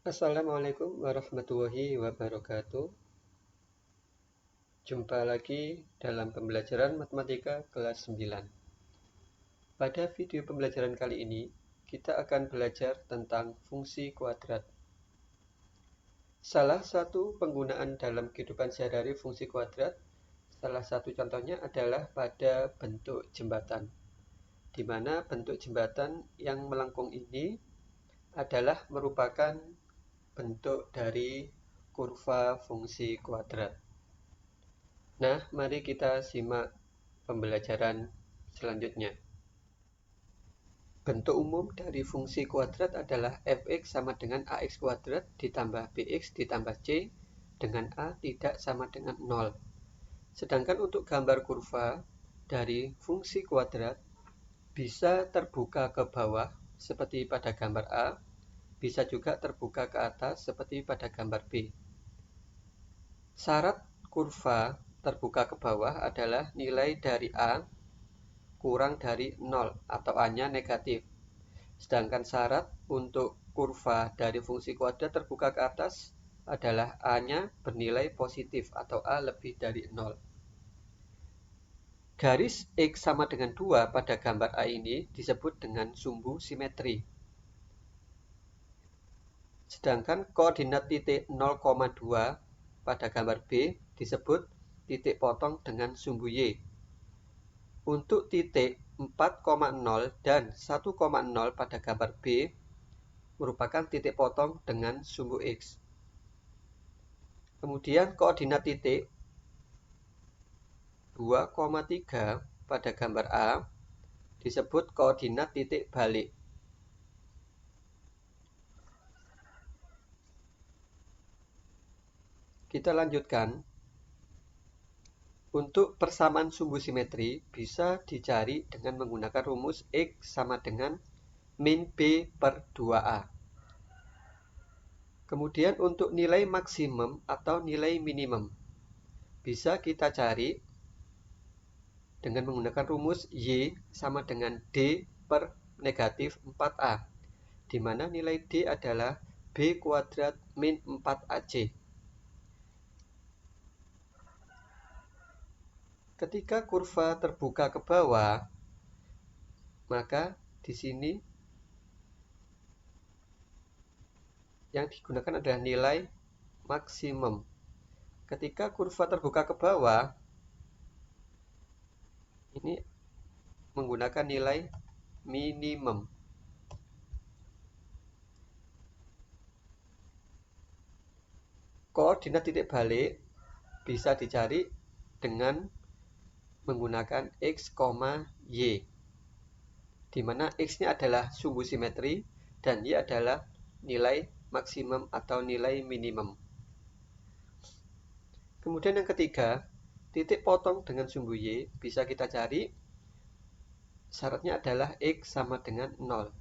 Assalamualaikum warahmatullahi wabarakatuh. Jumpa lagi dalam pembelajaran matematika kelas 9. Pada video pembelajaran kali ini, kita akan belajar tentang fungsi kuadrat. Salah satu penggunaan dalam kehidupan sehari-hari fungsi kuadrat, salah satu contohnya adalah pada bentuk jembatan, di mana bentuk jembatan yang melengkung ini adalah merupakan bentuk dari kurva fungsi kuadrat. Nah, mari kita simak pembelajaran selanjutnya. Bentuk umum dari fungsi kuadrat adalah fx sama dengan ax kuadrat ditambah bx ditambah c dengan a tidak sama dengan 0. Sedangkan untuk gambar kurva dari fungsi kuadrat bisa terbuka ke bawah seperti pada gambar A, bisa juga terbuka ke atas seperti pada gambar B. Syarat kurva terbuka ke bawah adalah nilai dari A kurang dari 0 atau A-nya negatif. Sedangkan syarat untuk kurva dari fungsi kuadrat terbuka ke atas adalah A-nya bernilai positif atau A lebih dari 0. Garis X sama dengan 2 pada gambar A ini disebut dengan sumbu simetri. Sedangkan koordinat titik 0,2 pada gambar B disebut titik potong dengan sumbu Y. Untuk titik 4,0 dan 1,0 pada gambar B merupakan titik potong dengan sumbu X. Kemudian koordinat titik 2,3 pada gambar A disebut koordinat titik balik. Kita lanjutkan. Untuk persamaan sumbu simetri bisa dicari dengan menggunakan rumus X sama dengan min B per 2A. Kemudian untuk nilai maksimum atau nilai minimum bisa kita cari dengan menggunakan rumus Y sama dengan D per negatif 4A, di mana nilai D adalah B kuadrat min 4AC. Ketika kurva terbuka ke bawah, maka di sini yang digunakan adalah nilai maksimum. Ketika kurva terbuka ke bawah, ini menggunakan nilai minimum. Koordinat titik balik bisa dicari dengan menggunakan X, Y, di mana X-nya adalah sumbu simetri dan Y adalah nilai maksimum atau nilai minimum. Kemudian yang ketiga, titik potong dengan sumbu Y bisa kita cari, syaratnya adalah X sama dengan 0.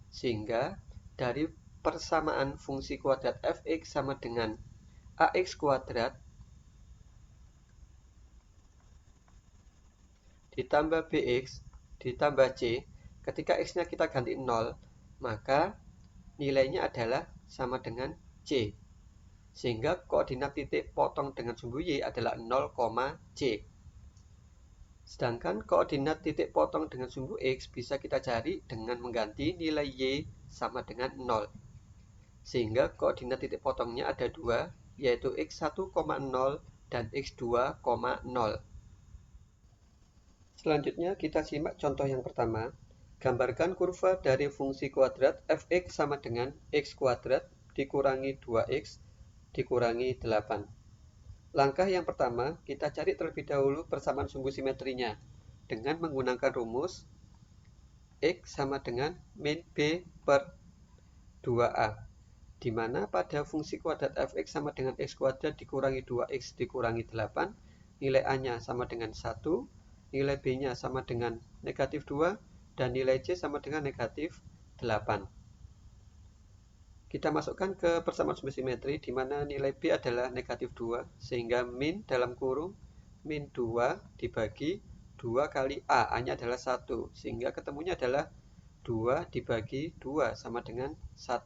Sehingga dari persamaan fungsi kuadrat fx sama dengan ax kuadrat ditambah bx ditambah c, ketika x-nya kita ganti 0, maka nilainya adalah sama dengan c. Sehingga koordinat titik potong dengan sumbu y adalah 0, c. Sedangkan koordinat titik potong dengan sumbu x bisa kita cari dengan mengganti nilai y sama dengan 0. Sehingga koordinat titik potongnya ada dua, yaitu x1,0 dan x2,0. Selanjutnya kita simak contoh yang pertama. Gambarkan kurva dari fungsi kuadrat fx sama dengan x kuadrat dikurangi 2x dikurangi 8. Langkah yang pertama, kita cari terlebih dahulu persamaan sumbu simetrinya dengan menggunakan rumus X sama dengan min B per 2A, di mana pada fungsi kuadrat fx sama dengan x kuadrat dikurangi 2x dikurangi 8, nilai A-nya sama dengan 1, nilai B-nya sama dengan negatif 2, dan nilai C sama dengan negatif 8. Kita masukkan ke persamaan sumbu simetri, di mana nilai B adalah negatif 2, sehingga min dalam kurung min 2 dibagi 2 kali A, A-nya adalah 1, sehingga ketemunya adalah 2 dibagi 2 sama dengan 1.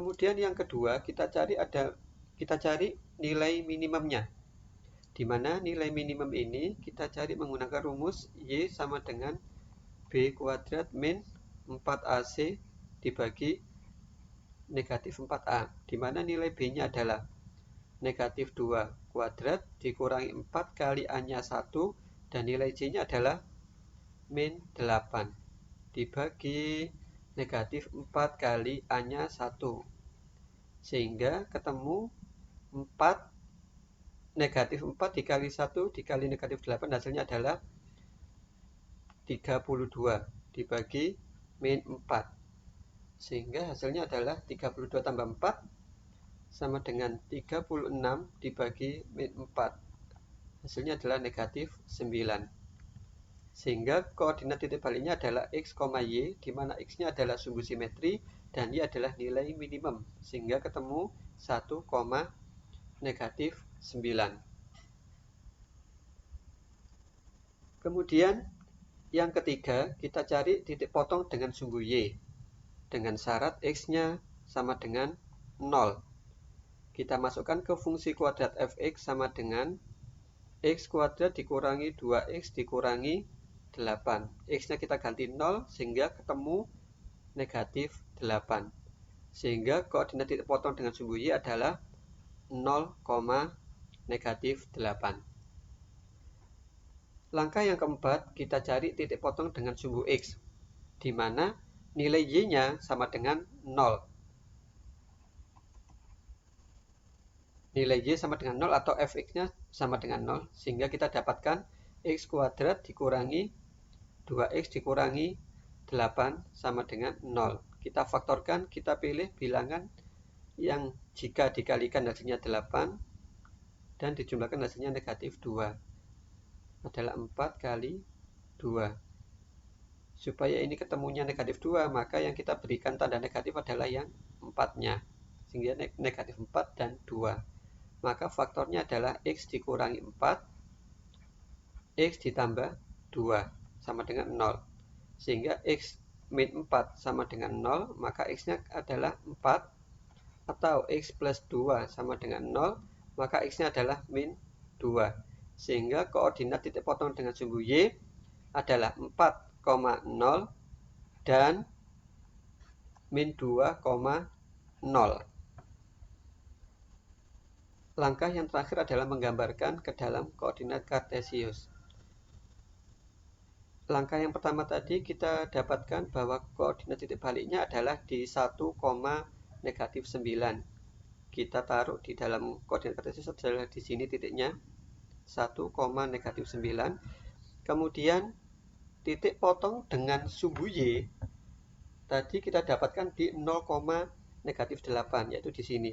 Kemudian yang kedua, kita cari nilai minimumnya. Di mana nilai minimum ini kita cari menggunakan rumus Y sama dengan B kuadrat min 4AC dibagi negatif 4A, di mana nilai B-nya adalah negatif 2 kuadrat dikurangi 4 kali A-nya 1, dan nilai J-nya adalah min 8 dibagi negatif 4 kali A-nya 1, sehingga ketemu 4 negatif 4 dikali 1 dikali negatif 8, hasilnya adalah 32 dibagi min 4, sehingga hasilnya adalah 32 tambah 4 sama dengan 36 dibagi min 4, hasilnya adalah negatif 9. Sehingga koordinat titik baliknya adalah X, Y, di mana X-nya adalah sumbu simetri dan Y adalah nilai minimum, sehingga ketemu 1, negatif 9. Kemudian yang ketiga, kita cari titik potong dengan sumbu Y dengan syarat X-nya sama dengan 0. Kita masukkan ke fungsi kuadrat fx sama dengan X kuadrat dikurangi 2X dikurangi 8. X-nya kita ganti 0 sehingga ketemu negatif 8. Sehingga koordinat titik potong dengan sumbu Y adalah 0, negatif 8. Langkah yang keempat, kita cari titik potong dengan sumbu X, di mana nilai Y-nya sama dengan 0. Nilai Y sama dengan 0 atau fx-nya sama dengan 0, sehingga kita dapatkan X kuadrat dikurangi 2X dikurangi 8 sama dengan 0. Kita faktorkan, kita pilih bilangan yang jika dikalikan hasilnya 8 dan dijumlahkan hasilnya negatif 2 adalah 4 kali 2. Supaya ini ketemunya negatif 2, maka yang kita berikan tanda negatif adalah yang 4-nya, sehingga negatif 4 dan 2. Maka faktornya adalah X dikurangi 4, X ditambah 2 sama dengan 0. Sehingga X min 4 sama dengan 0, maka X-nya adalah 4, atau X plus 2 sama dengan 0, maka X-nya adalah min 2. Sehingga koordinat titik potong dengan sumbu Y adalah 4,0 dan min 2,0. Langkah yang terakhir adalah menggambarkan ke dalam koordinat kartesius. Langkah yang pertama tadi kita dapatkan bahwa koordinat titik baliknya adalah di 1, negatif 9. Kita taruh di dalam koordinat kartesius adalah di sini titiknya 1, negatif 9. Kemudian titik potong dengan sumbu Y tadi kita dapatkan di 0, negatif 8, yaitu di sini.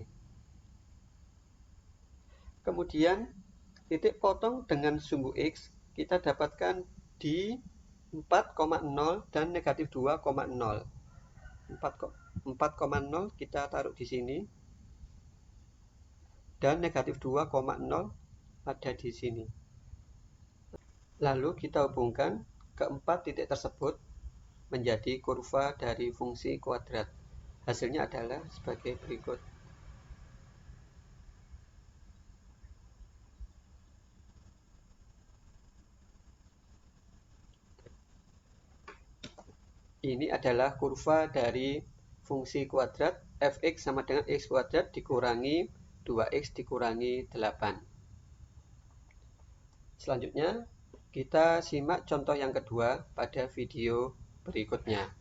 Kemudian titik potong dengan sumbu X kita dapatkan di 4,0 dan negatif 2,0. 4,0 kita taruh di sini dan negatif 2,0 ada di sini. Lalu kita hubungkan keempat titik tersebut menjadi kurva dari fungsi kuadrat. Hasilnya adalah sebagai berikut. Ini adalah kurva dari fungsi kuadrat fx sama dengan x kuadrat dikurangi 2x dikurangi 8. Selanjutnya, kita simak contoh yang kedua pada video berikutnya.